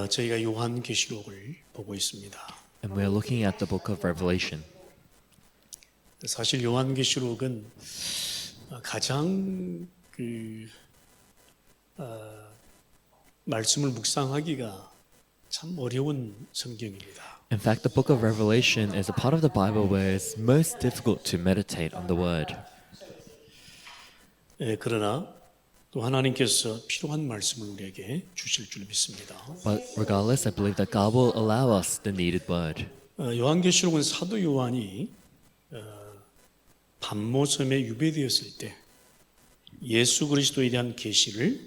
저희가 요한계시록을 보고 있습니다. And we are looking at the book of Revelation. 사실 요한계시록은 가장 말씀을 묵상하기가 참 어려운 성경입니다. In fact, the book of Revelation is a part of the Bible where it's most difficult to meditate on the word. 그러나 또 하나님께서 필요한 말씀을 우리에게 주실 줄 믿습니다. But regardless, I believe that God will allow us the needed word. 요한계시록은 사도 요한이 patmos섬에 유배되었을 때 예수 그리스도에 대한 계시를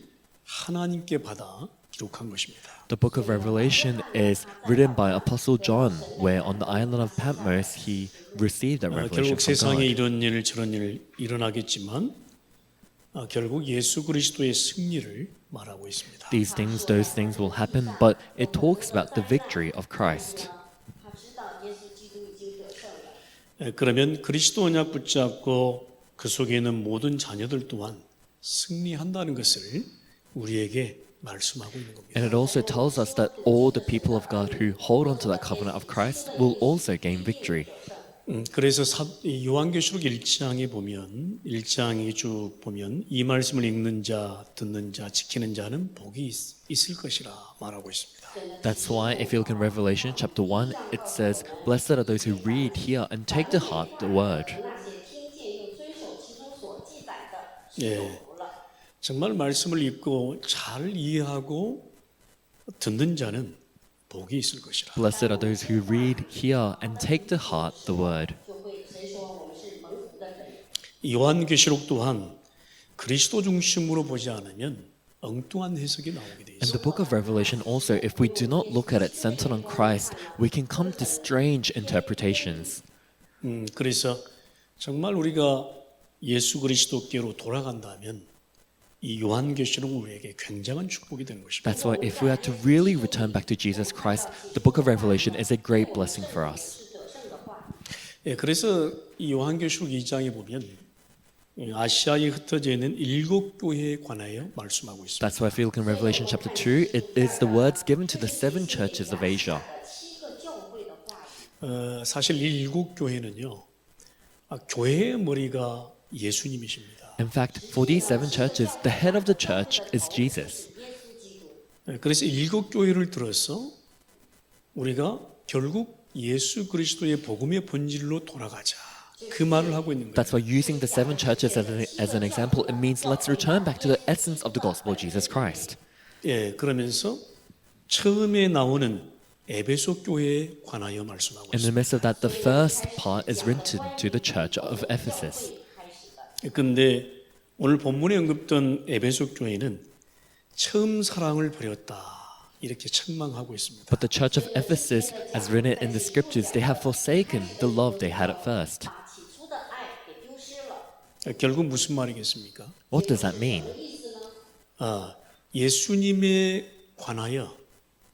하나님께 받아 기록한 것입니다. The book of Revelation is written by Apostle John, where on the island of Patmos he received that revelation 결국 from 세상에 God. 이런 일 저런 일 일어나겠지만 결국 예수 그리스도의 승리를 말하고 있습니다. These things, those things will happen, but it talks about the victory of Christ. 그러면 그리스도 언약 붙잡고 그 속에 있는 모든 자녀들 또한 승리한다는 것을 우리에게 말씀하고 있는 겁니다. And it also tells us that all the people of God who hold on to that covenant of Christ will also gain victory. 그래서 요한계시록 1장에 보면 1장에 쭉 보면 이 말씀을 읽는 자, 듣는 자, 지키는 자는 복이 있을 것이라 말하고 있습니다. That's why if you look in Revelation chapter 1, it says, "Blessed are those who read, hear, and take to heart the word." 예, 정말 말씀을 읽고 잘 이해하고 듣는 자는 복이 있을 것이라. Blessed are those who read, hear, and take to heart the word. 요한계시록 또한 그리스도 중심으로 보지 않으면 엉뚱한 해석이 나오게 돼 And 있어요. the book of Revelation also, if we do not look at it centered on Christ, we can come to strange interpretations. 그래서 정말 우리가 예수 그리스도께로 돌아간다면 이 요한계시록은 우리에게 굉장한 축복이 되는 것입니다. That's why if we are to really return back to Jesus Christ, the book of Revelation is a great blessing for us. 예, 그래서 이 요한계시록 2장에 보면 아시아에 흩어져 있는 7 교회에 관하여 말씀하고 있습니다. That's why if you look in Revelation chapter 2, it is the words given to the 7 churches of Asia. 사실 이 7 교회는요, 교회의 머리가 예수님이십니다. In fact, for these 7 churches, the head of the church is Jesus. 그래서 7 교회를 들어서 우리가 결국 예수 그리스도의 복음의 본질로 돌아가자. 그 말을 하고 있는 거예요. That's why using the 7 churches as an example, it means let's return back to the essence of the gospel of Jesus Christ. 예, 그러면서 처음에 나오는 에베소 교회에 관하여 말씀하고 In the 있습니다. midst of that, the first part is written to the church of Ephesus. 그런데 오늘 본문에 언급된 에베소 교회는 처음 사랑을 버렸다 이렇게 책망하고 있습니다. But the church of Ephesus, as written in the scriptures, they have forsaken the love they had at first. 결국 무슨 말이겠습니까? What does that mean? 예수님에 관하여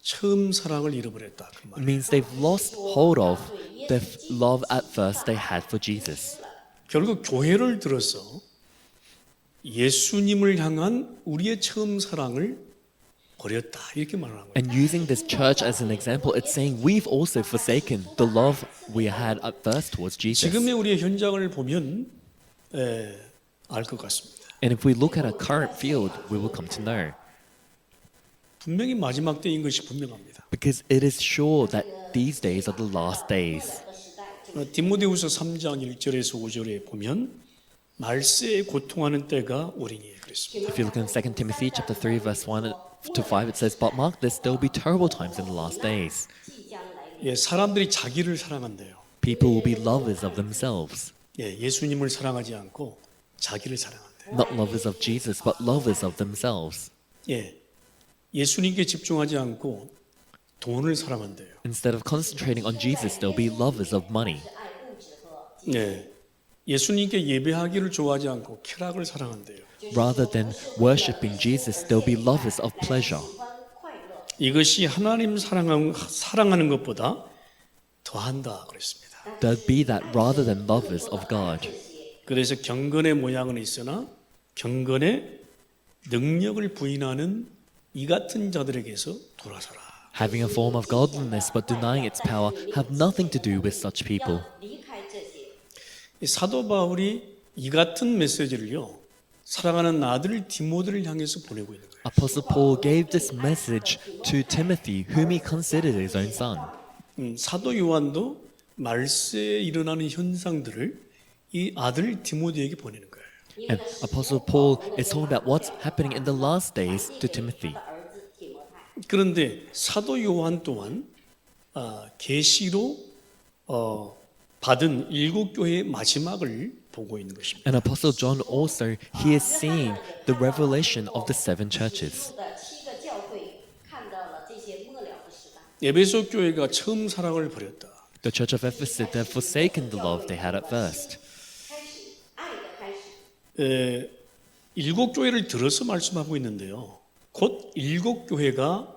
처음 사랑을 잃어버렸다 그 It 말. means they've lost hold of the love at first they had for Jesus. 결국 교회를 들어서 예수님을 향한 우리의 처음 사랑을 버렸다 이렇게 말하는 거예요. And using this church as an example, it's saying we've also forsaken the love we had at first towards Jesus. 지금의 우리의 현장을 보면 알 것 같습니다. And if we look at our current field, we will come to know. 분명히 마지막 때인 것이 분명합니다. Because it is sure that these days are the last days. 디모데후서 3장 1절에서 5절에 보면 말세에 고통하는 때가 오리니 그랬습니다. If you look in 2 Timothy chapter 3, verse 1 to 5, it says, "But mark this, there will be terrible times in the last days. 예, 사람들이 자기를 사랑한대요. People will be lovers of themselves. 예, 예수님을 사랑하지 않고 자기를 사랑한대요. Not lovers of Jesus, but lovers of themselves. 예, 예수님께 집중하지 않고 돈을 사랑한대요. Instead of concentrating on Jesus, they'll be lovers of money. 예, 예수님께 예배하기를 좋아하지 않고 쾌락을 사랑한대요. Rather than worshipping Jesus, they'll be lovers of pleasure. 이것이 하나님 사랑하는 것보다 더한다 그랬습니다. They'll be that rather than lovers of God. 그래서 경건의 모양은 있으나 경건의 능력을 부인하는 이 같은 자들에게서 돌아서라. Having a form of godliness but denying its power have nothing to do with such people. 离开这些。 이 사도 바울이 이 같은 메시지를요, 사랑하는 아들 디모데를 향해서 보내고 있는 거예요. Apostle Paul gave this message to Timothy, whom he considered his own son. 사도 요한도 말세에 일어나는 현상들을 이 아들 디모데에게 보내는 거예요. And Apostle Paul is talking about what's happening in the last days to Timothy. 儿子提摩太， 그런데 사도 요한 또한 계시로 받은 일곱 교회의 마지막을 보고 있는 것입니다. And Apostle John also, he is seeing the revelation of the seven churches. 的7个教会看到了这些末了的时代。 에베소 교회가 처음 사랑을 버렸다. The church of Ephesus, they have forsaken the love they had at first. 开始爱的开始， 일곱 교회를 들어서 말씀하고 있는데요. 곧 일곱 교회가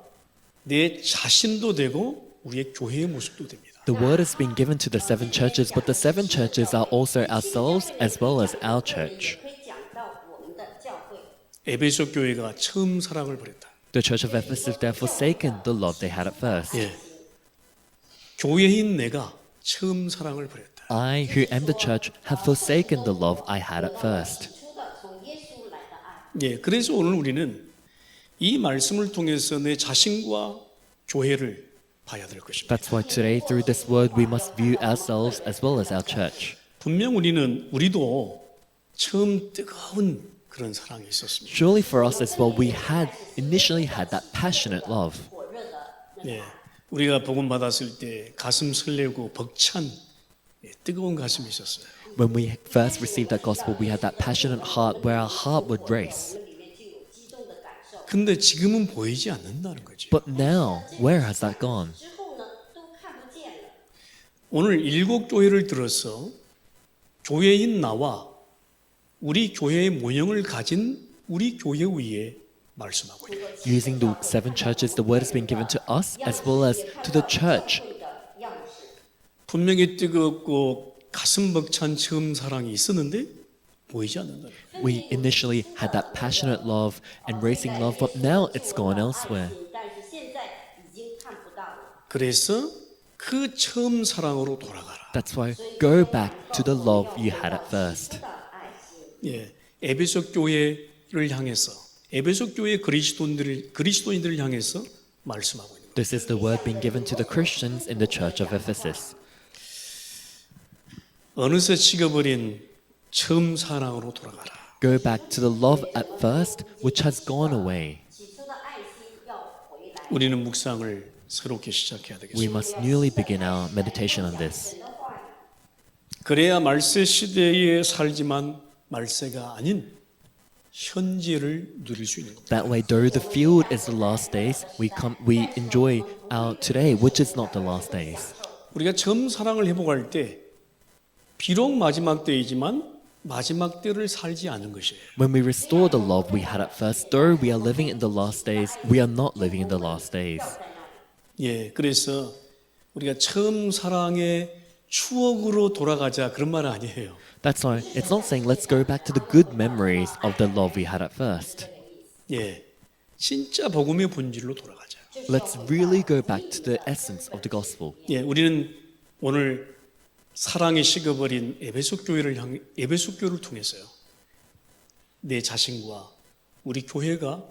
내 자신도 되고 우리의 교회의 모습도 됩니다. The word has been given to the seven churches, but the seven churches are also ourselves as well as our 也 church. 可以讲到我们的教会。 에베소 교회가 처음 사랑을 버렸다. The church of Ephesus, they have forsaken the love they had at first. 예. 교회인 내가 처음 사랑을 버렸다. I, who am the church, have forsaken the love I had at first. 起初的从耶稣来的爱。 예, 그래서 오늘 우리는 이 말씀을 통해서 내 자신과 교회를 봐야 될 것입니다. That's why today, through this word, we must view ourselves as well as our church. 분명 우리도 처음 뜨거운 그런 사랑이 있었습니다. Surely for us as well, we had initially had that passionate love. 火热的那 예, 우리가 복음 받았을 때 가슴 설레고 벅찬 뜨거운 가슴이 있었어요. When we first received that gospel, we had that passionate heart where our heart would race. 里面就有激动的感受。 근데 지금은 보이지 않는다는 거죠. But now, where has that gone? 之后呢，都看不见了。 오늘 일곱 교회를 들어서 교회인 나와 우리 교회의 모형을 가진 우리 교회 위에 말씀하고 있다. Using the seven churches, the word has been given to us as well as to the church. 会的样式， 분명히 뜨겁고 가슴 벅찬 처음 사랑이 있었는데 보이지 않는다. We initially had that passionate love and racing love, but now it's gone elsewhere. 但是现在已经看不到了。 그래서 그 처음 사랑으로 돌아가라. That's why go back to the love you had at first. 的爱心， 예, 에베소 교회를 향해서 에베소 교회 그리스도인들을 향해서 말씀하고 있는 거예요. This is the word being given to the Christians in the church of Ephesus. 어느새 식어버린 처음 사랑으로 돌아가라. Go back to the love at first, which has gone away. 起初的爱心要回来。 우리는 묵상을 새롭게 시작해야 We 되겠습니다. must newly begin our meditation on this. 神的话语， 그래야 말세 시대에 살지만 말세가 아닌 현재를 누릴 수 있는 겁니다. That way, though the field is the last days, we enjoy our today, which is not the last days. 우리가 처음 사랑을 회복할 때 비록 마지막 때이지만 마지막 때를 살지 않은 것이에요. When we restore the love we had at first, though we are living in the last days, we are not living in the last days. 예, 그래서 우리가 처음 사랑의 추억으로 돌아가자 그런 말은 아니에요. That's why it's not saying let's go back to the good memories of the love we had at first. 예, 진짜 복음의 본질로 돌아가자. Let's really go back to the essence of the gospel. 예, 우리는 오늘 사랑이 식어버린 에베소 교회를 통해서요. 내 자신과 우리 교회가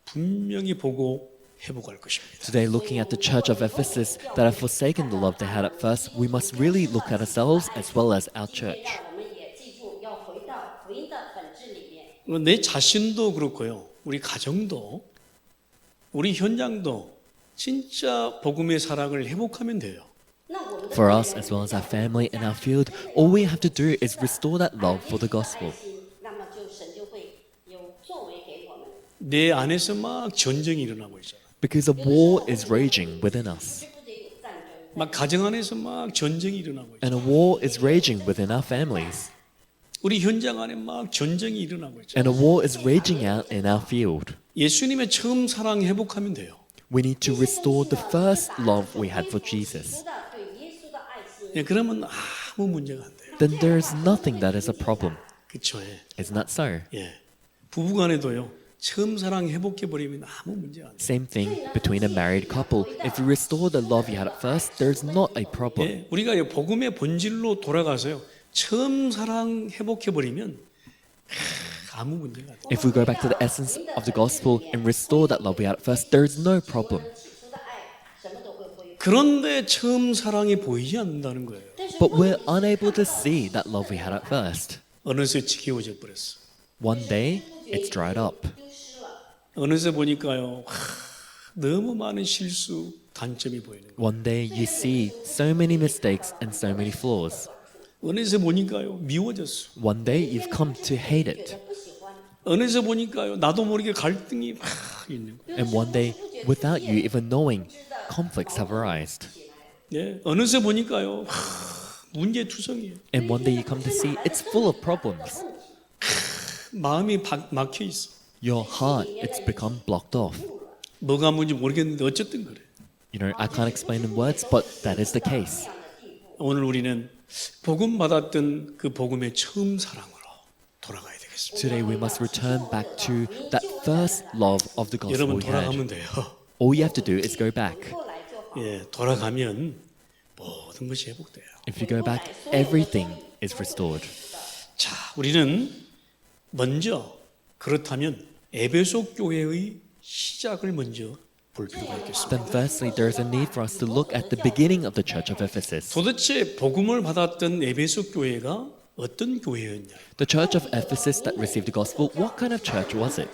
분명히 보고 회복할 것입니다. Today, looking at the church of Ephesus that have forsaken the love they had at first, we must really look at ourselves as well as our church. 让我们也记住要回到福音的本质里面。 내 자신도 그렇고요. 우리 가정도 우리 현장도 진짜 복음의 사랑을 회복하면 돼요. 那我们的 For us, as well as our family and our field, all we have to do is restore that love for the gospel. 爱心，那么神就会有作为给我们。 내 안에서 막 전쟁이 일어나고 있잖아. Because a war is raging within us. 不得有战争， 막 가정 안에서 막 전쟁이 일어나고 있잖아. And a war is raging within our families. 우리 현장 안에 막 전쟁이 일어나고 있잖아. And a war is raging out in our field. 예수님의 처음 사랑 회복하면 돼요. We need to restore the first love we had for Jesus. 初的对耶稣的爱心， 예, 그러면 아무 문제가 안 돼요. Then there is nothing that is a problem. 그쵸? 예. Isn't that so? 예. 부부간에도요. 처음 사랑 회복해 버리면 아무 문제가 안 돼요. Same thing between a married couple. If you restore the love you had at first, there's not a problem. 예, 우리가 이 복음의 본질로 돌아가서요. 처음 사랑 회복해 버리면 아무 문제가 안 돼요. If we go back to the essence of the gospel and restore that love we had at first, there's no problem. 起初的爱什么都会恢复。 그런데 처음 사랑이 보이지 않는다는 거예요. 但是 But we're unable to see that love we had at first. 어느새 지겨워져 버렸어. One day, it's dried up. 丢失了。 어느새 보니까요. 너무 많은 실수, 단점이 보이는 거예요. One day, you see so many mistakes and so many flaws. 어느새 보니까요. 미워졌어. One day, you've come to hate it. 不喜欢。 어느새 보니까요. 나도 모르게 갈등이 막 있는 거예요. And one day, without you even knowing, conflicts have arisen. 예, 어느새 보니까요. 문제투성이에요. And one day, you come to see it's full of problems. 마음이 막혀 있어. Your heart, it's become blocked off. 뭐가 뭔지 모르겠는데 어쨌든 그래. You know, I can't explain in words, but that is the case. 오늘 우리는 복음 받았던 그 복음의 처음 사랑으로 돌아가야 되겠습니다. Today, we must return back to that first love of the gospel 여러분 we had. 돌아가면 돼요. All you have to do is go back. 后来就好。 예, 돌아가면 모든 것이 회복돼요. If you go back, everything is restored. 자, 우리는 먼저 그렇다면 에베소 교회의 시작을 먼저 볼 필요가 있겠습니다. Then, firstly, there is a need for us to look at the beginning of the church of Ephesus. 도대체 복음을 받았던 에베소 교회가 어떤 교회였냐? The church of Ephesus that received the gospel, what kind of church was it?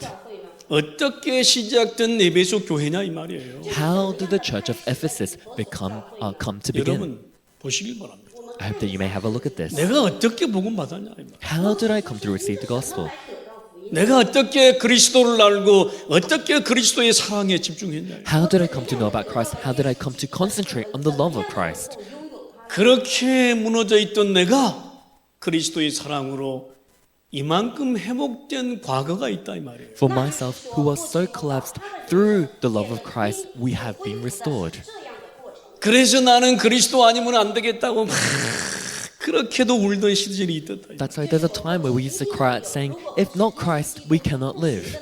어떻게 시작된 에베소 교회냐 이 말이에요. How did the church of Ephesus come to begin? 여러분 보시길 바랍니다. I hope that you may have a look at this. 내가 어떻게 복음 받았냐 이 말. How did I come to receive the gospel? 내가 어떻게 그리스도를 알고 어떻게 그리스도의 사랑에 집중했냐. How did I come to know about Christ? How did I come to concentrate on the love of Christ? 그렇게 무너져 있던 내가 그리스도의 사랑으로 이만큼 회복된 과거가 있다 이 말이에요. For myself, who was so collapsed, through the love of Christ, we have been restored. 这样的过程。 그래서 나는 그리스도 아니면 안 되겠다고 막 그렇게도 울던 시절이 있었다. That's why there's a time where we used to cry out saying, if not Christ, we cannot live.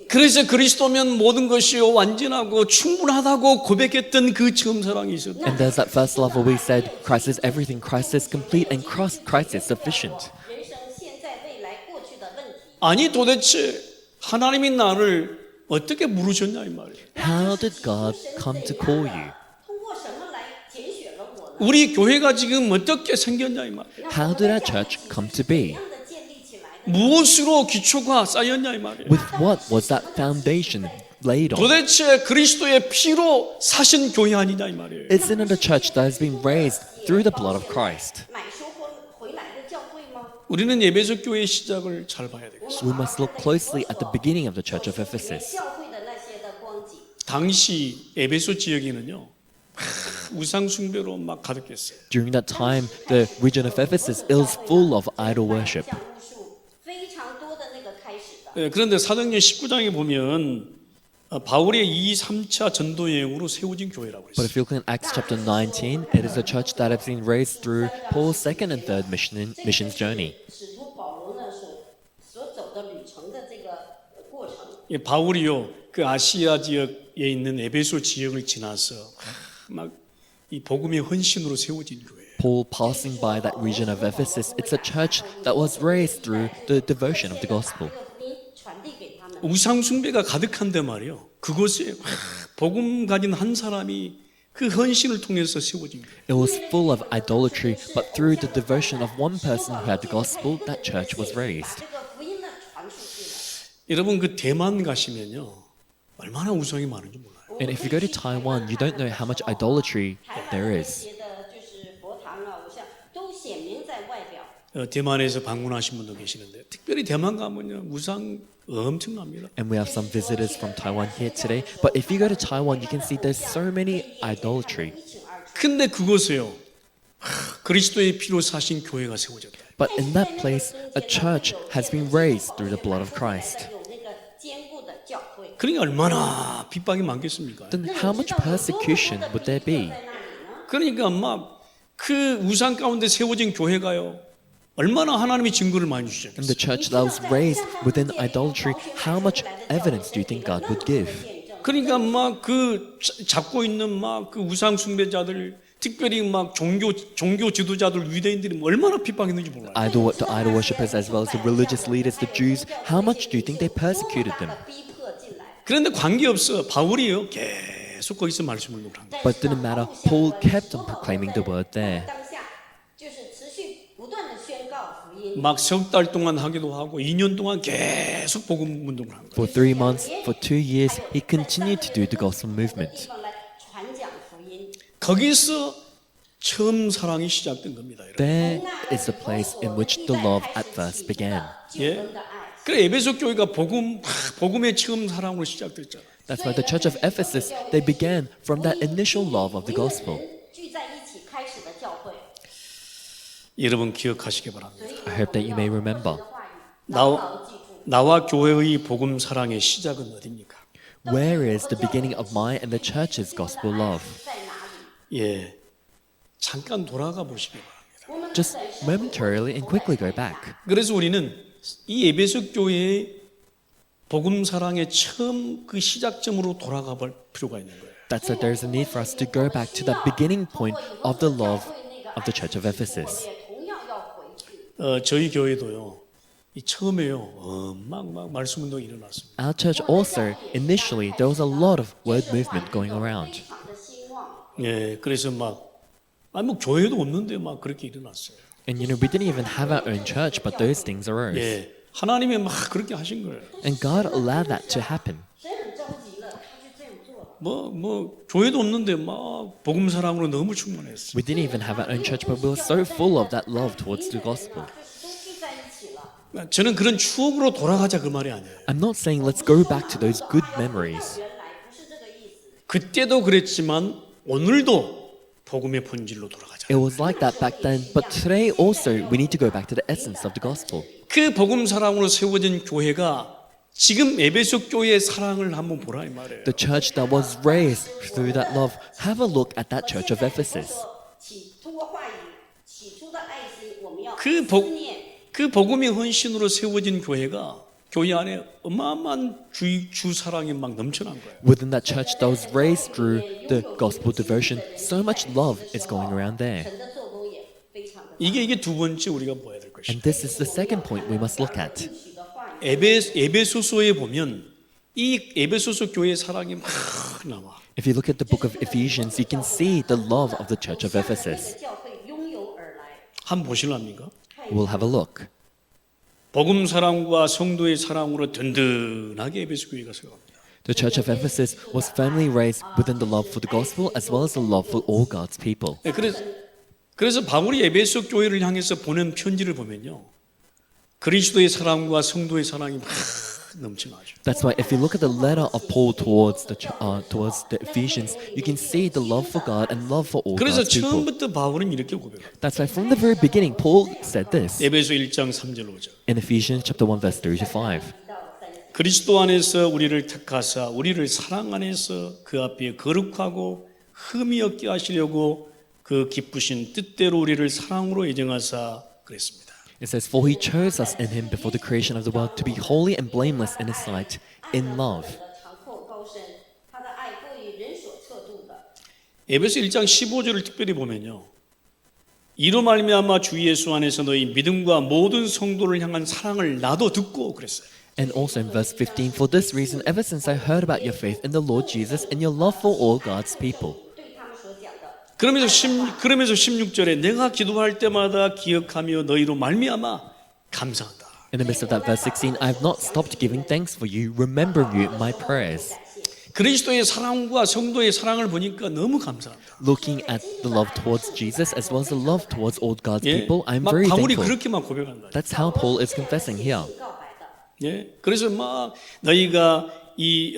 그래서 그리스도면 모든 것이 완전하고 충분하다고 고백했던 그 처음 사랑이 있었다. And there's that first love where we said, Christ is everything, Christ is complete, and Christ is sufficient. 人生现在未来过去的问题。 아니 도대체 하나님이 나를 어떻게 부르셨냐 이 말이에요. How did God come to call you? 通过什么来拣选了我呢？ 우리 교회가 지금 어떻게 생겼냐 이 말이에요. How did our church come to be? 怎样的建立起来的？ 무엇으로 기초가 쌓였냐 이 말이에요. With what was that foundation laid on? 도대체 그리스도의 피로 사신 교회 아니냐 이 말이에요. Isn't it a church that has been raised through the blood of Christ? 买赎回来的教会吗？ 우리는 에베소 교회의 시작을 잘 봐야 되겠습니다. We must look closely at the beginning of the church of Ephesus. 教会的那些的光景。 당시 에베소 지역에는요 우상 숭배로 막 가득했어요. During that time, the region of Ephesus is full of idol worship. 像巫术非常多的那个开始的。 예, 그런데 사도행전 19장에 보면 바울의 2, 3차 전도 여행으로 세워진 교회라고 But 했어요. if you look in Acts chapter 19, it is a church that has been raised through Paul's second and third missions journey. 使徒保罗呢所走的旅程的这个过程。 예, 바울이요 그 아시아 지역에 있는 에베소 지역을 지나서 막 이 복음의 헌신으로 세워진 교회예요. Paul passing by that region of Ephesus, it's a church that was raised through the devotion of the gospel. 这个福音传递给他们。 우상 숭배가 가득한데 말이요. 그곳에 복음 가진 한 사람이 그 헌신을 통해서 세워진 거예요. It was full of idolatry, but through the devotion of one person who had the gospel, that church was 把 raised. 这个福音呢传出去了。 여러분 그 대만 가시면요 얼마나 우상이 많은지 몰라요. And if you go to Taiwan, you don't know how much idolatry 台 there 湾那 is. 些的就是佛堂啊、偶像都显明在外表。 대만에서 방문하신 분도 계시는데 특별히 대만 가면요 우상 엄청납니다. And we have some visitors from Taiwan here today. But if you go to Taiwan, you can see there's so many idolatry. 一清二楚。 근데 그곳에요 그리스도의 피로 사신 교회가 세워졌다. But in that place, a church has been raised through the blood of Christ. 有那个坚固的教会。 그러니까 얼마나 핍박이 많겠습니까? Then how much persecution would there be? 在那里呢？ 그러니까 막 그 우상 가운데 세워진 교회가요 얼마나 하나님이 증거를 많이 In 주셨겠어요. the church that was raised within idolatry, how much evidence do you think God would give? 그러니까 막 그 잡고 있는 막 그 우상 숭배자들, 특별히 막 종교 지도자들, 유대인들이 얼마나 핍박했는지 몰라요. The idol worshippers as well as the religious leaders, the Jews, how much do you think they persecuted them? 逼迫进来。 그런데 관계없어. 바울이요 계속 거기서 말씀을 놓으랍니다. But it didn't matter. Paul kept on proclaiming the word there. 当下就是持续不断的宣告福音。 막 석 달 동안 하기도 하고 2년 동안 계속 복음 운동을 한 거예요. For 3 months, for 2 years, he continued to do the gospel 地 movement. 方来传讲福音。 거기서 처음 사랑이 시작된 겁니다. 여러분. There is the place in which the love at first began. 救恩的爱。 그래 에베소 교회가 복음의 처음 사랑으로 시작됐잖아. That's why the church of Ephesus, they began from that initial love of the gospel. 聚在一起开始的教会。 여러분 기억하시기 바랍니다. I hope that you may remember. 话语牢牢记住。 나와 교회의 복음 사랑의 시작은 어디입니까? Where is the beginning of my and the church's gospel love? 在哪里？ 예, 잠깐 돌아가 보시기 바랍니다. 我们 Just momentarily and quickly go back. 그래서 우리는 이 에베소 교회의 복음 사랑의 처음 그 시작점으로 돌아가 볼 필요가 있는 거예요. That's why there's a need for us to go back to that beginning point of the love of the church of Ephesus. 也同样要回去。 저희 교회도요. 이 처음에요. 막 말씀 운동이 일어났습니다. Our church also, initially, there was a lot of word movement going around. 非常的兴旺。 예, 그래서 뭐 교회도 없는데 막 그렇게 일어났어요. And we didn't even have our own church, but those things arose. 예, 하나님이 막 그렇게 하신 거예요. And God allowed that to happen. 谁很着急了，他就这样做了。 교회도 없는데 막 복음 사랑으로 너무 충만했어요. We didn't even have our own church, but we were so full of that love towards the gospel. 都聚在一起了。 저는 그런 추억으로 돌아가자 그 말이 아니에요. I'm not saying let's go back to those good memories. 原来不是这个意思。 그때도 그랬지만 오늘도 복음의 본질로 돌아가자. It was like that back then, but today also we need to go back to the essence of the gospel. 그 복음 사랑으로 세워진 교회가 지금 에베소 교회의 사랑을 한번 보라 이 말이에요. The church that was raised through that love, have a look at that church of Ephesus. 通过话语起初的爱心，我们要 그 思念。 복음의 헌신으로 세워진 교회가 교회 안에 어마어마한 주 사랑이 막 넘쳐난 거예요. Within that church that was raised through the gospel devotion, so much love is going around there. 神的做工也非常的。 이게 두 번째 우리가 봐야 될 것이에요. And this is the second point we must look at. 许的话语， 에베소서에 보면 이 에베소서 교회의 사랑이 막 남아. If you look at the book of Ephesians, you can see the love of the church of 这 Ephesus. 个教会拥有而来。 한번 보실랍니까? We'll have a look. 복음 사랑과 성도의 사랑으로 든든하게 에베소 교회가 세워갑니다. The church of Ephesus was firmly raised within the love for the gospel as well as the love for all God's people. 네, 그래서 바울이 에베소 교회를 향해서 보낸 편지를 보면요, 그리스도의 사랑과 성도의 사랑이 막 넘쳐나죠. That's why if you look at the letter of Paul towards the Ephesians, you can see the love for God and love for all 그래서 God's people. 처음부터 바울은 이렇게 고백합니다. That's why from the very beginning, Paul said this 에베소 1장 3절 5절. in Ephesians chapter 1, verse 3 to 5. 그리스도 안에서 우리를 택하사 우리를 사랑 안에서 그 앞에 거룩하고 흠이 없게 하시려고 그 기쁘신 뜻대로 우리를 사랑으로 예정하사 그랬습니다. It says, For he chose us in him before the creation of the world to be holy and blameless in his sight, in love. 长阔高深，他的爱过于人所测度的。 에베소 1장 15절을 특별히 보면요, 이로 말미암아 주 예수 안에서 너희 믿음과 모든 성도를 향한 사랑을 나도 듣고 그랬어요. And also in verse 15, For this reason, ever since I heard about your faith in the Lord Jesus and your love for all God's people. 对他们所讲的， 그러면서 16절에 내가 기도할 때마다 기억하며 너희로 말미암아 감사한다. In the midst of that verse 16, I have not stopped giving thanks for you, remembering you in my prayers. 그리스도의 사랑과 성도의 사랑을 보니까 너무 감사합니다. Looking at the love towards Jesus as well as the love towards all God's 예, people, I'm 막 very 바울이 thankful. 그렇게만 고백한다. That's how Paul is confessing here. 告白的。 예, 그래서 막 너희가 이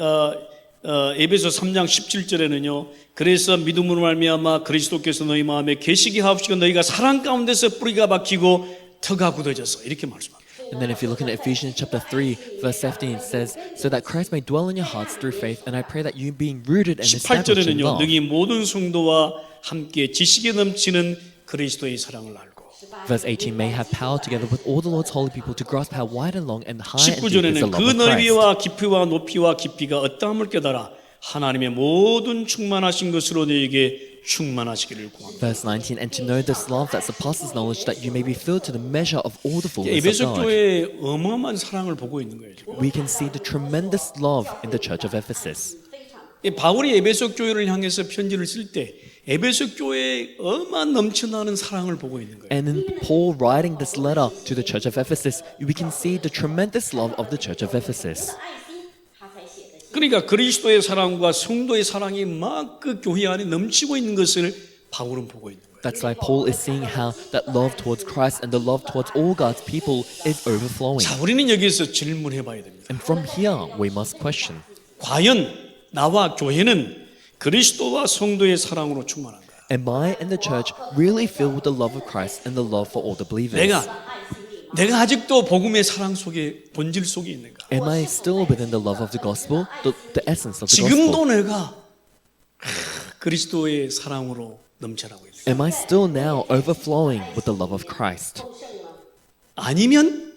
에베소 3장 17절에는요, 그래서 믿음으로 말미암아 그리스도께서 너희 마음에 계시게 하옵시고 너희가 사랑 가운데서 뿌리가 박히고 터가 굳어져서 이렇게 말씀합니다. And then if you look in Ephesians chapter 3, verse 17, it says, So that Christ may dwell in your hearts through faith, and I pray that you being rooted and established in 18절에는요, love. 너희 모든 성도와 함께 지식에 넘치는 그리스도의 사랑을 알고. Verse 18 may have power together with all the Lord's holy people to grasp how wide and long and high and deep is the 19절에는 love 그 of Christ. 넓이와 깊이와 높이와 깊이가 어떠함을 깨달아 하나님의 모든 충만하신 것으로 너에게 충만하시기를 구합니다. Verse 19, and to know this love that surpasses knowledge, that you may be filled to the measure of all the fullness of 에베소 God. 교회의 어마어마한 사랑을 보고 있는 거예요. 지금. We can see the tremendous love in the church of Ephesus. 非常 바울이 에베소 교회를 향해서 편지를 쓸 때 에베소 교회의 어마어마한 넘쳐나는 사랑을 보고 있는 거예요. And in Paul writing this letter to the church of Ephesus, we can see the tremendous love of the church of Ephesus. 爱心，他才写的信。 그러니까 그리스도의 사랑과 성도의 사랑이 막 그 교회 안에 넘치고 있는 것을 바울은 보고 있는 거예요. That's why Paul is seeing how that love towards Christ and the love towards all God's people is overflowing. 자, 우리는 여기서 질문해 봐야 됩니다. And from here, we must question. 과연 나와 교회는 그리스도와 성도의 사랑으로 충만한가? Am I and the church really filled with the love of Christ and the love for all the believers? 내가 아직도 복음의 사랑 속에 본질 속에 있는가? Am I still within the love of the gospel, the essence of the 지금도 gospel? 내가 그리스도의 사랑으로 넘쳐나고 있어요. Am I still now overflowing with the love of Christ? 아니면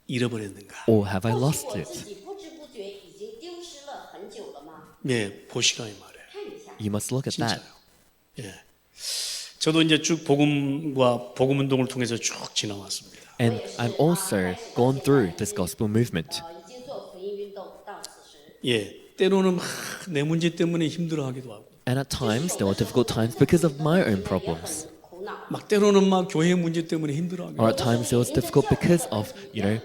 잃어버렸는가? Or have I lost 我 it? 自己不知不觉已经丢失了很久了吗？ 네, 보시라 이 말이에요. 看一下， You must look at that. 진짜요. 예. 저도 이제 쭉 복음과 복음 운동을 통해서 쭉 지나왔습니다. And I've also gone through this gospel movement. 已经做福音运动到此时， 예, 때로는 막 내 문제 때문에 힘들어하기도 하고, And at times, there were difficult times because of my own problems. 苦恼。 막 때로는 막 교회 문제 때문에 힘들어하기도 Or 하고. at times, it was difficult because of,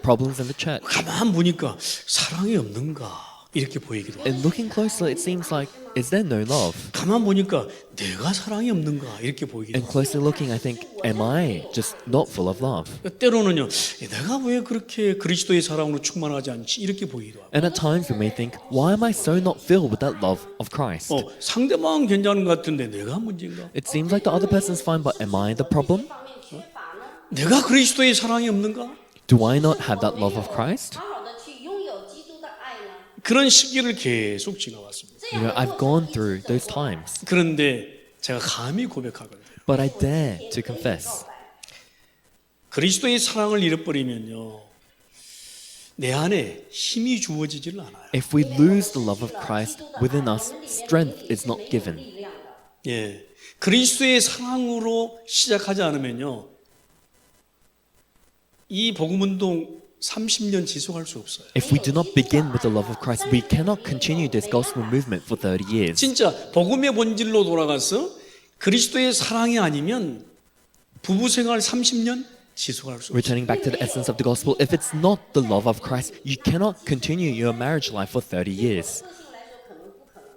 problems in the church. 가만 보니까 사랑이 없는가 이렇게 보이기도 하고. And looking closer, it seems like, is there no love? 가만 보니까 내가 사랑이 없는가 이렇게 보이기도 And 하고. closely looking, I think, am I just not full of love? 때로는요, 내가 왜 그렇게 그리스도의 사랑으로 충만하지 않지 이렇게 보이기도 하고. And at times, we may think, why am I so not filled with that love of Christ? 상대방은 괜찮은 것 같은데 내가 문제인가? It seems like the other person's fine, but am I the problem? 方面缺乏呢？ 내가 그리스도의 사랑이 없는가? Do I not have that love of Christ? 好好的去拥有基督的爱呢？ 그런 시기를 계속 지나왔습니다. I've gone through those times. 그런데 제가 감히 고백하거든요. But I dare to confess. 그리스도의 사랑을 잃어버리면요, 내 안에 힘이 주어지지를 않아요. If we lose the love of Christ within us, strength is not given. 力量的。 예, 그리스도의 사랑으로 시작하지 않으면요, 이 복음 운동 30년 지속할 수 없어요. If we do not begin with the love of Christ, we cannot continue this gospel movement for 30 years. 진짜 복음의 본질로 돌아가서 그리스도의 사랑이 아니면 부부 생활 30년 지속할 수 없어요. Returning back to the essence of the gospel, if it's not the love of Christ, you cannot continue your marriage life for 30 years. 个性来说，可能不可能。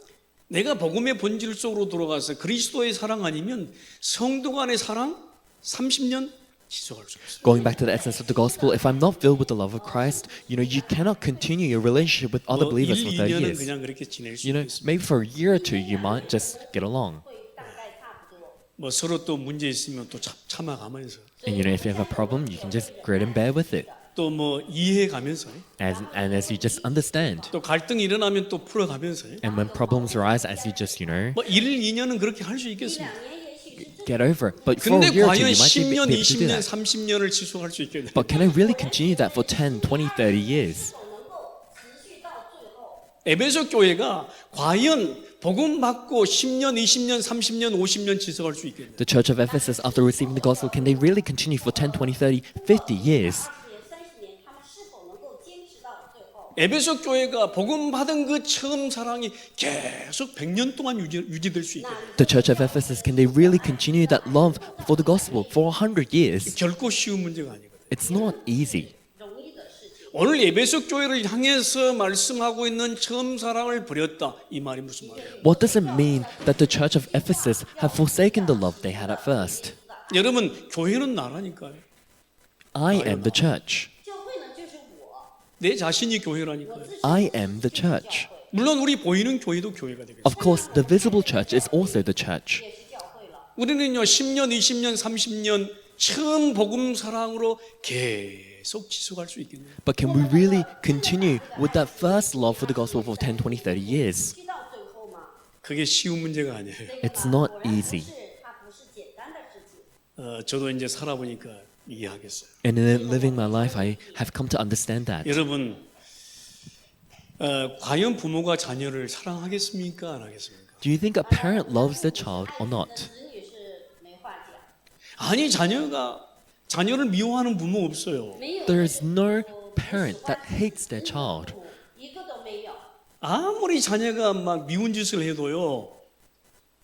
내가 복음의 본질 속으로 돌아가서 그리스도의 사랑 아니면 성도 간의 사랑 30년 지속할 수 없어요. Going back to the essence of the gospel, if I'm not filled with the love of Christ, you cannot continue your relationship with other 뭐 believers 1, for 30 2년은 years. 그냥 그렇게 지낼 수 있어요. Maybe for a year or two, you might just get along. 会大概差不多。 뭐 서로 또 문제 있으면 또 참아가면서 And if you have a problem, you can just grit and bear with it. 또 뭐 이해해가면서 And as you just understand. 또 갈등이 일어나면 또 풀어가면서 And when problems arise, as you just, 뭐 1, 2년은 그렇게 할 수 있겠습니다. 2年也许是 get over it. But for a 근데 year or two, 과연 you might be 10년, able to do 20년, that. 30년을 지속할 수 있겠냐? But can I really continue that for 10, 20, 30 years? 能够持续到最后。 에베소 교회가 과연 복음 받고 10년, 20년, 30년, 50년 지속할 수 있겠냐? The church of Ephesus, after receiving the gospel, can they really continue for 10, 20, 30, 50 years? 20年、30年，他们是否能够坚持到最后？ 에베소 교회가 복음 받은 그 처음 사랑이 계속 100년 동안 유지될 수 있겠냐? The church of Ephesus, can they really continue that love for the gospel for 100 years? 결코 쉬운 문제가 아니거든요. It's not easy. 容易的事情。 오늘 에베소 교회를 향해서 말씀하고 있는 처음 사랑을 버렸다. 이 말이 무슨 말이에요? What does it mean that the church of Ephesus have forsaken the love they had at first? 여러분, 교회는 나라니까요. I am the church. 教会呢，就是我， 내 자신이 교회라니까요. I am the church. 물론 우리 보이는 교회도 교회가 되겠죠. Of course, the visible church is also the church. 也是教会了。 우리는요 10년, 20년, 30년 처음 복음 사랑으로 계속 지속할 수 있겠네요. But can we really continue with that first love for the gospel for 10, 20, 30 years? 去到最后嘛， 그게 쉬운 문제가 아니에요. It's not easy. 是它不是简单的事情。 저도 이제 살아보니까 이해하겠어요. And in living my life, I have come to understand that. 여러분, 과연 부모가 자녀를 사랑하겠습니까? 안 하겠습니까? Do you think a parent loves their child or not? 子女是没话讲， 아니, 자녀를 미워하는 부모 없어요. 没有 There is no parent that hates their child. 一个都没有。 아무리 자녀가 막 미운 짓을 해도요,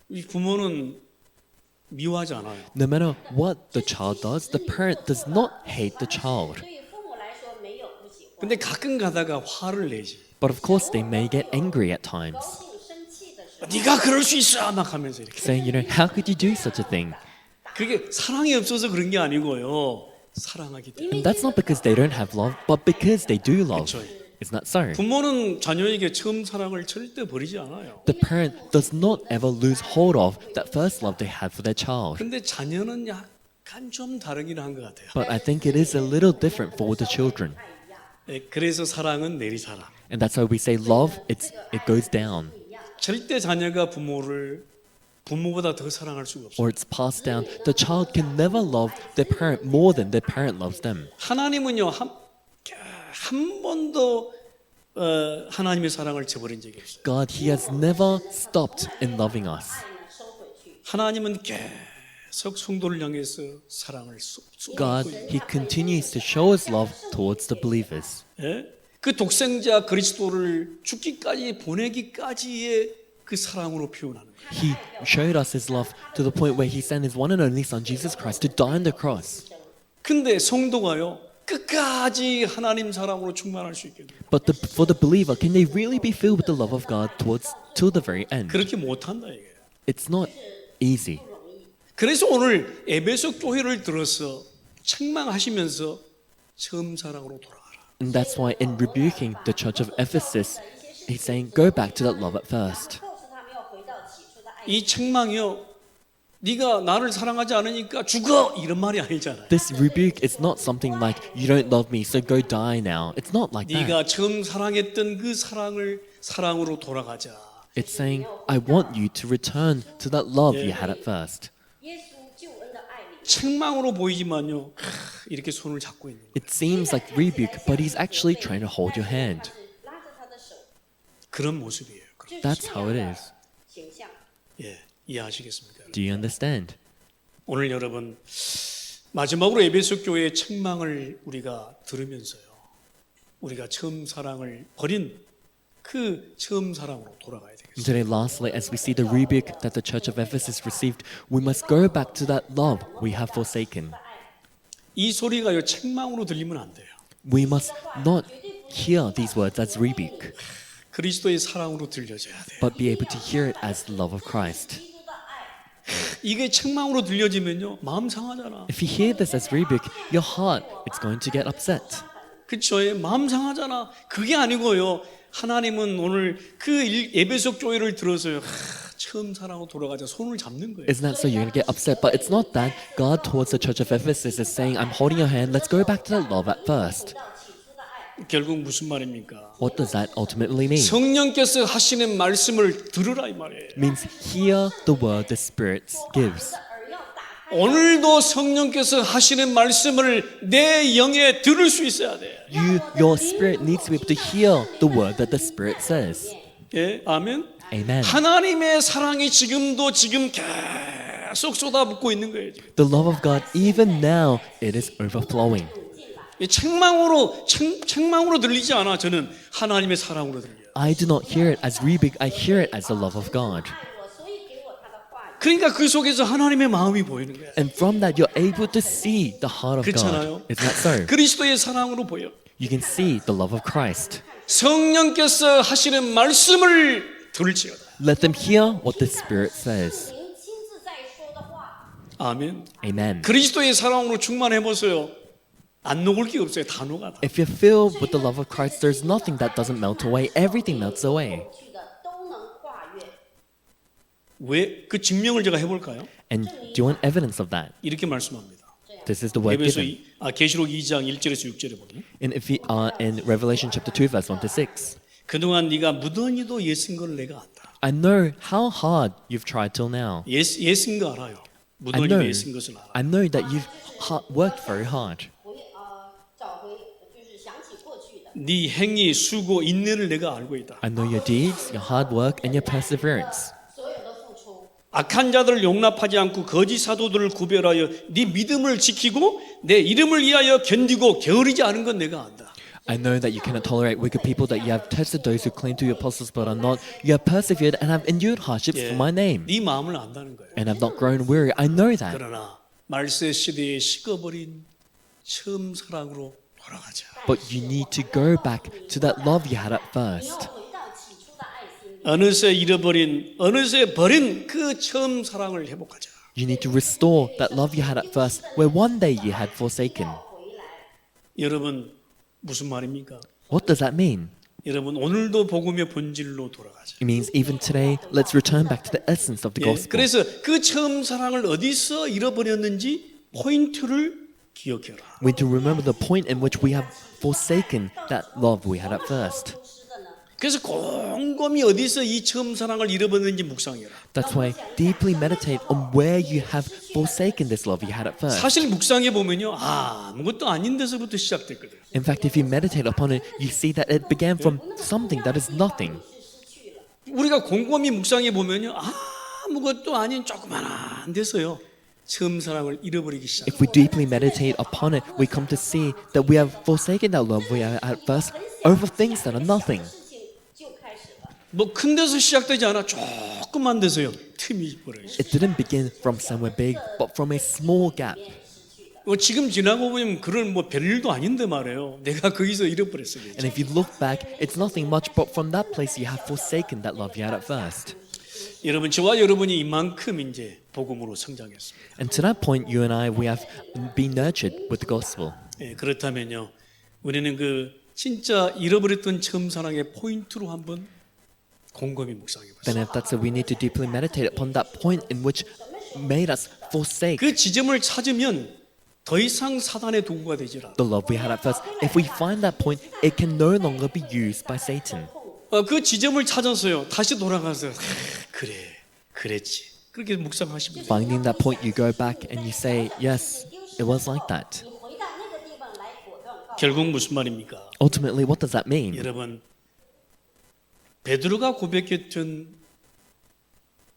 이 부모는 미워하지 않아요. No matter what the child does, the parent does not hate the child. 对于父母来说，没有不喜欢。 근데 가끔 가다가 화를 내지. But of course, they may get angry at times, 高兴生气的时候， 네가 그럴 수 있어 막 하면서 이렇게. saying, how could you do such a thing? 그게 사랑이 없어서 그런 게 아니고요. 사랑하기 때문에. And that's not because they don't have love, but because they do love. 그렇죠. It's not so. 부모는 자녀에게 처음 사랑을 절대 버리지 않아요. The parent does not ever lose hold of that first love they had for their child. 근데 자녀는 약간 좀 다르긴 한 것 같아요. But I think it is a little different for the children. 그래서 사랑은 내리사랑. And that's why we say love, it goes down. 절대 자녀가 부모를 부모보다 더 사랑할 수가 없어요. Or it's passed down. The child can never love their parent more than their parent loves them. 하나님은요 한 번도 하나님의 사랑을 저버린 적이 없어요. God, He has never stopped in loving us. 爱呢收回去。 하나님은 계속 성도를 향해서 사랑을 쏟고 God, 있어요. He continues to show His love towards the believers. 예? 그 독생자 그리스도를 죽기까지 보내기까지의 그 사랑으로 표현하는 거예요. He showed us His love to the point where He sent His one and only Son, Jesus Christ, to die on the cross. 근데 성도가요 끝까지 하나님 사랑으로 충만할 수 있겠어요? But for the believer, can they really be filled with the love of God till the very end? 그렇게 못한다 이게. It's not easy. 그래서 오늘 에베소 교회를 들어서 책망하시면서 처음 사랑으로 돌아가라. And that's why in rebuking the church of Ephesus, He's saying, go back to that love at first. 告诉他们要回到起初的爱。 이 책망이요. 네가 나를 사랑하지 않으니까 죽어 이런 말이 아니잖아요. This rebuke is not something like, you don't love me, so go die now. It's not like that. 네가 처음 사랑했던 그 사랑으로 돌아가자. It's saying, I want you to return to that love you had at first. 耶稣救恩的爱里， 책망으로 보이지만요. 이렇게 손을 잡고 있는 거예요. It seems like rebuke, but He's actually trying to hold your hand. 拉着他的手， 그런 모습이에요. 就是 That's 这 how 样 it 的 is. 形象。 예, 이해하시겠습니까? Do you understand? 오늘 여러분 마지막으로 에베소 교회의 책망을 우리가 들으면서요. 우리가 처음 사랑을 버린 그 처음 사랑으로 돌아가야 And 되겠습니다. today, lastly, as we see the rebuke that the church of Ephesus received, we must go back to that love we have forsaken. 이 소리가요 책망으로 들리면 안 돼요. We must not hear these words as rebuke, 그리스도의 사랑으로 들려져야 돼요. but be able to hear it as the love of Christ. 基督的爱， 이게 책망으로 들려지면요 마음 상하잖아. If you hear this as rebuke, your heart is going to get upset. 그쵸? 마음 상하잖아. 그게 아니고요. 하나님은 오늘 그 에베소 교회를 들어서요. 처음 사랑으로 돌아가자 손을 잡는 거예요. Isn't that so? You're going to get upset, but it's not that. God towards the church of Ephesus is saying, I'm holding your hand, let's go back to that love at first. 到起初的爱。 결국 무슨 말입니까? What does that ultimately mean? 성령께서 하시는 말씀을 들으라 이 말이에요. It means hear the word the Spirit gives. 耳要打开。 오늘도 성령께서 하시는 말씀을 내 영에 들을 수 있어야 돼. Your spirit needs to be able to hear the word that the Spirit says. 예, 아멘. Amen. 하나님의 사랑이 지금 계속 쏟아붓고 있는 거예요. 지금. The love of God, even now, it is overflowing. 이 책망으로 들리지 않아. 저는 하나님의 사랑으로 들려요. I do not hear it as rebuke, I hear it as the love of God. 爱我，所以给我他的话语。 그러니까 그 속에서 하나님의 마음이 보이는 거예요. And from that, you're able to see the heart of 그렇잖아요. God. Isn't that so? 그리스도의 사랑으로 보여. You can see the love of Christ. 성령께서 하시는 말씀을 들을지어다. Let them hear what the Spirit says. 您亲自在说的话， 아멘. Amen. 그리스도의 사랑으로 충만해 보세요. 안 녹을 게 없어요. 다 녹아. 다. If you're filled with the love of Christ, there's nothing that doesn't melt away. Everything melts away. 去的都能跨越。 왜 그 증명을 제가 해볼까요? And do you want evidence of that? 이렇게 말씀합니다. This is the word 에베소 given. 계시록 2장 1절에서 6절에 보니 In Revelation chapter 2, verse 1 to 6. 그동안 네가 무던히도 예쓴 걸 내가 안다. I know how hard you've tried till now. 예쓴 거 알아요. 무던히 애쓴 것을 알아. I know that you've worked very hard. 找回就是想起过去的。 네 행위, 수고, 인내를 내가 알고 있다. I know your deeds, your hard work, and your perseverance. 所有的付出， 악한 자들을 용납하지 않고 거짓 사도들을 구별하여 네 믿음을 지키고 내 이름을 위하여 견디고 게으르지 않은 건 내가 안다. I know that you cannot tolerate wicked people, that you have tested those who claim to be apostles but are not. You have persevered and have endured hardships for my name, 네 마음을 안다는 거예요. and have not grown weary. I know that. 그러나 말세 시대에 식어버린 처음 사랑으로 돌아가자. But you need to go back to that love you had at 你要 first. 回到起初的爱心里。 어느새 잃어버린 어느새 버린 그 처음 사랑을 회복하자. You need to restore that love you had at first, where one day you had forsaken. 回来， 여러분 무슨 말입니까? What does that mean? 여러분 오늘도 복음의 본질로 돌아가자. It means even today, let's return back to the essence of the 예, gospel. 그래서 그 처음 사랑을 어디서 잃어버렸는지 포인트를 기억해라. We need to remember the point in which we have forsaken that love we had at first. 丢失的呢？ 그래서 곰곰이 어디서 이 처음 사랑을 잃어버렸는지 묵상해라. That's why deeply meditate on where you have forsaken this love you had at first. 사실 묵상해 보면요, 아무것도 아닌 데서부터 시작됐거든. In fact, if you meditate upon it, you see that it began from something that is nothing. 失去了。 우리가 곰곰이 묵상해 보면요, 아무것도 아닌 조그만한 데서요, 처음 사랑을 잃어버리기 시작. If we deeply meditate upon it, we come to see that we have forsaken that love we had at first over things that are nothing. 事情就开始了。 뭐 큰 데서 시작되지 않아 조그만 데서요, 틈이 벌어요. It didn't begin from somewhere big, but from a small gap. 지금 지나고 보면 그런 뭐 별일도 아닌데 말이에요. 내가 거기서 잃어버렸어요. And if you look back, it's nothing much, but from that place you have forsaken that love you had at first. 여러분, 저와 여러분이 이만큼 이제 복음으로 성장했습니다. And to that point, you and I, we have been nurtured with the gospel. 예, 그렇다면요, 우리는 그 진짜 잃어버렸던 처음 사랑의 포인트로 한번 곰곰이 묵상해봤어요. Then if that's so, we need to deeply meditate upon that point in which made us forsake 그 지점을 찾으면 더 이상 사단의 도구가 되질 않아. the love we had at first. If we find that point, it can no longer be used by Satan. 그 지점을 찾아서요, 다시 돌아가서 그래, 그랬지. 그렇게 묵상하십니다. Finding that point, you go back and you say, yes, it was like that. 你回到那个地方来果断告诉 결국 무슨 말입니까? Ultimately, what does that mean? 여러분, 베드로가 고백했던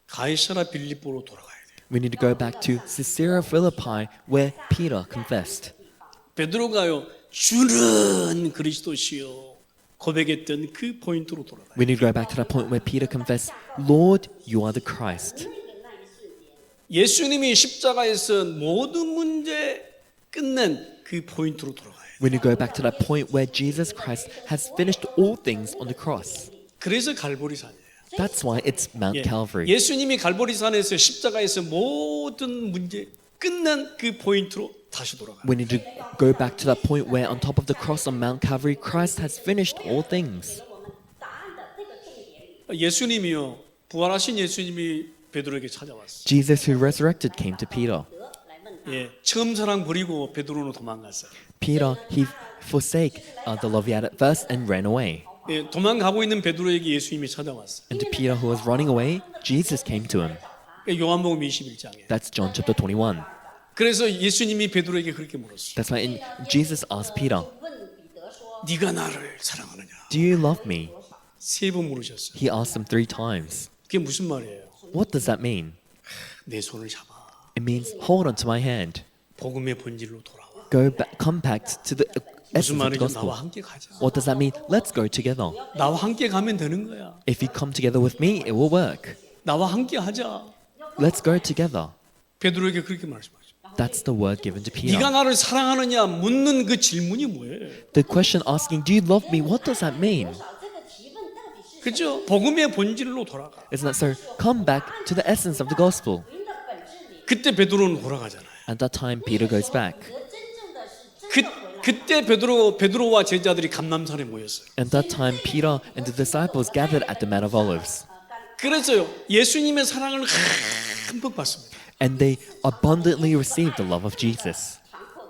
가이사라 빌립보로 돌아가야 돼요. We need to go back to Caesarea Philippi, where Peter confessed. 베드로가요, 주는 그리스도시요 고백했던 그 포인트로 돌아가요. We need to go back to that point where Peter confessed, Lord, you are the Christ. 예수님이 십자가에서 모든 문제 끝낸 그 포인트로 돌아가요. We need to go back to that point where Jesus Christ has finished all things on the cross. 그래서 갈보리산이에요. That's why it's Mount Calvary. 예수님이 갈보리산에서 십자가에서 모든 문제 끝낸 그 포인트로 다시 돌아가요. We need to go back to that point where on top of the cross on Mount Calvary, Christ has finished all things. 我们答案的那个重点里。 예수님이요, 부활하신 예수님이 베드로에게 찾아왔어요. Jesus who resurrected came to Peter. 来问他， 예, 처음 사랑 버리고 베드로는 도망갔어요. Peter, he forsake the love he had at first and ran away. 예, 도망가고 있는 베드로에게 예수님이 찾아왔어요. And to Peter who was running away, Jesus came to him. 예, 요한복음 21장에. That's John chapter 21. 그래서 예수님이 베드로에게 그렇게 물었어요. That's why Jesus asked Peter, 问彼得说， 네가 나를 사랑하느냐? do you love me? 3번 물으셨어요. He asked him 3 times. 그게 무슨 말이에요? What does that mean? 내 손을 잡아. It means hold on to my hand. 복음의 본질로 돌아와. Go back, come back to the essence 무슨 of the 말이죠? gospel. 나와 함께 가자. What does that mean? Let's go together. 나와 함께 가면 되는 거야. If you come together with me, it will work. 나와 함께 하자. Let's go together. 베드로에게 그렇게 말씀하죠. That's the word given to Peter. 네가 나를 사랑하느냐 묻는 그 질문이 뭐예요? The question asking, do you love me? What does that mean? 这个提问到底是 그죠? 복음의 본질로 돌아가. Isn't that so? Come back to the essence of the gospel. 福音的本质里， 그때 베드로는 돌아가잖아요. At that time, Peter goes back. 和真正的是 그 真的回来。 그때 베드로와 제자들이 감남산에 모였어요. At that time, Peter and the disciples gathered at the Mount of Olives. 그래서요, 예수님의 사랑을 흠뻑 받습니다. And they abundantly received the love of Jesus.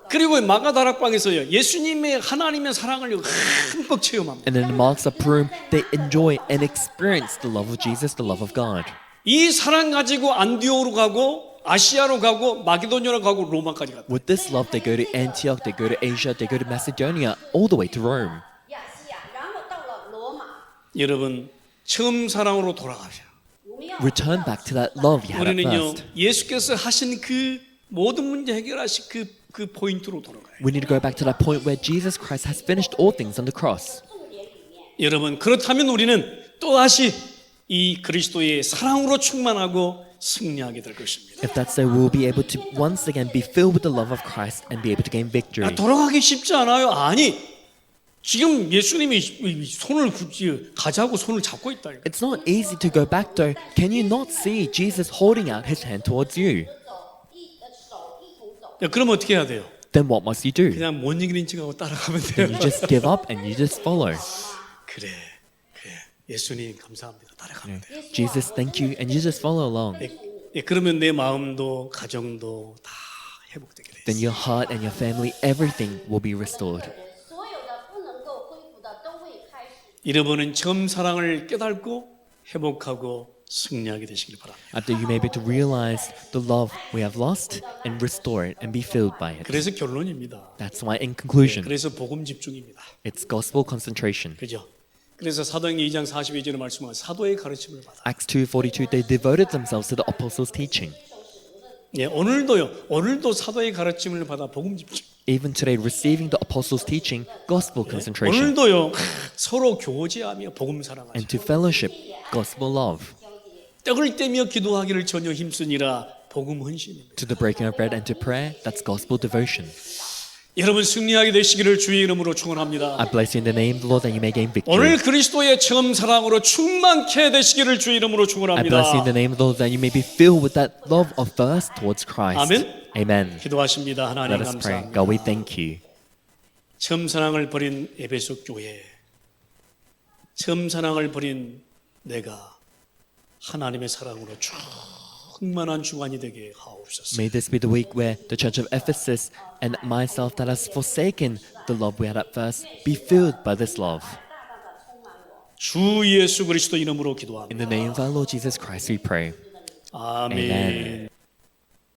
그리고 마가다락방에서요, 예수님의 하나님의 사랑을 흠뻑 체험합니다. And in the Mark's upper room, they enjoy and experience the love of Jesus, the love of God. 이 사랑 가지고 안디오로 가고 아시아로 가고 마게도니아로 가고 로마까지 갔다. With this love, they go to Antioch, they go to Asia, they go to Macedonia, all the way to Rome. 亚细亚，然后到了罗马。 여러분 처음 사랑으로 돌아가세요. 我们要 Return back to that love you had at 우리는요 first. 예수께서 하신 그 모든 문제 해결하신 그 포인트로 돌아가요. We need to go back to that point where Jesus Christ has finished all things on the cross. 重点里面。 여러분 그렇다면 우리는 또 다시 이 그리스도의 사랑으로 충만하고 승리하게 될 것입니다. If that's so, we'll be able to once again be filled with the love of Christ and be able to gain victory. 돌아가기 쉽지 않아요. 아니 지금 예수님이 손을 가자고 손을 잡고 있다. It's not easy to go back though. Can you not see Jesus holding out his hand towards you? 手一同走。 그럼 어떻게 해야 돼요? Then what must you do? 그냥 못 이기는 척하고 따라가면 Then you 돼요. just give up and you just follow. 그래. 예수님 감사합니다. 따라가면 돼요. Jesus, thank you, and you just follow along. 그러면 내 마음도 가정도 다 회복되게 돼요. Then your heart and your family, everything will be restored. 所有的不能够恢复的都会开始。 여러분은 처음 사랑을 깨닫고 회복하고 승리하게 되시길 바랍니다. After you may be able to realize the love we have lost and restore it and be filled by it. 그래서 결론입니다. That's why in conclusion, 그래서 복음 집중입니다. it's gospel concentration. 그죠? 그래서 사도행전 2장 42절에 말씀한 사도의 가르침을 받아. Acts 2:42, they devoted themselves to the apostles' teaching. 예, 오늘도 사도의 가르침을 받아 복음 집중. Even today, receiving the apostles' teaching, gospel concentration, 오늘도요 서로 교제하며 복음 사랑하자. and to fellowship, gospel love, 떡을 떼며 기도하기를 전혀 힘쓰니라 복음 헌신입니다. to the breaking of bread and to prayer, that's gospel devotion. 여러분 승리하게 되시기를 주의 이름으로 축원합니다. I bless you in the name of the Lord that you may gain victory. 오늘 그리스도의 처음 사랑으로 충만케 되시기를 주의 이름으로 I 축원합니다. bless you in the name of the Lord that you may be filled with that love of thirst towards Christ. 아멘. Amen. 기도하십니다. 하나님 Let us pray. 감사합니다. God, we thank you. 처음 사랑을 버린 에베소 교회, 처음 사랑을 버린 내가 하나님의 사랑으로 충만한 주관이 되게 하옵소서. May this be the week where the church of Ephesus and myself that has forsaken the love we had at first be filled by this love. 大大的充满我。 주 예수 그리스도 이름으로 In 기도합니다. the name of our Lord Jesus Christ we pray. 아멘. Amen.